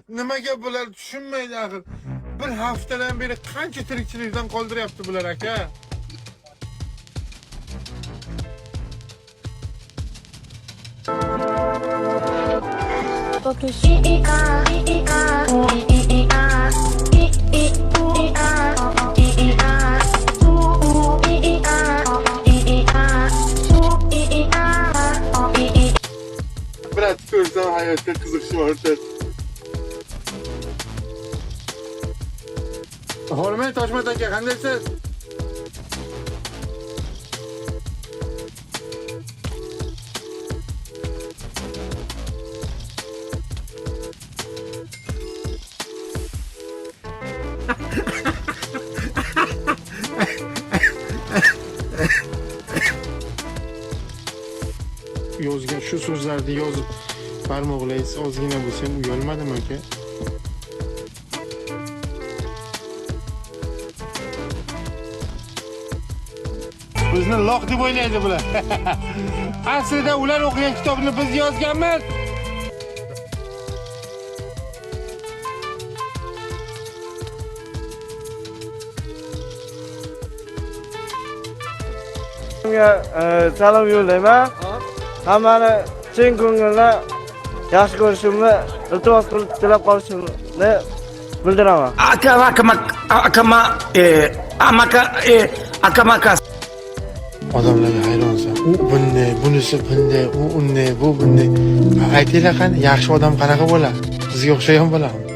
Nimaga bular tushunmaydi axir. Bir haftadan beri qancha tirikchilikdan qoldiryapti bular aka. Brat ko'rsam hayotga qiziqishim ortadi. Hurmat Toshmat aka, qandaysiz? Yozgan shu so'zlarni yozib barmoqlaysiz, ozgina bo'lsa ham uyalmadimi aka? Bizni loq deb o'ylaydi bular. Aslida ular o'qigan kitobni biz yozganmiz. Salom yo'llayman. Hammani chin ko'ngildan yaxshi ko'rishimni, iltimos qilib tilab qolishimni bildiraman. Akamaka. Odamlarga hayronsan. U bunday, bunisi bunday, u unday, bu bunday. Aytinglar qani, yaxshi odam qanaqa bo'ladi? Bizga o'xshagan bo'ladimi?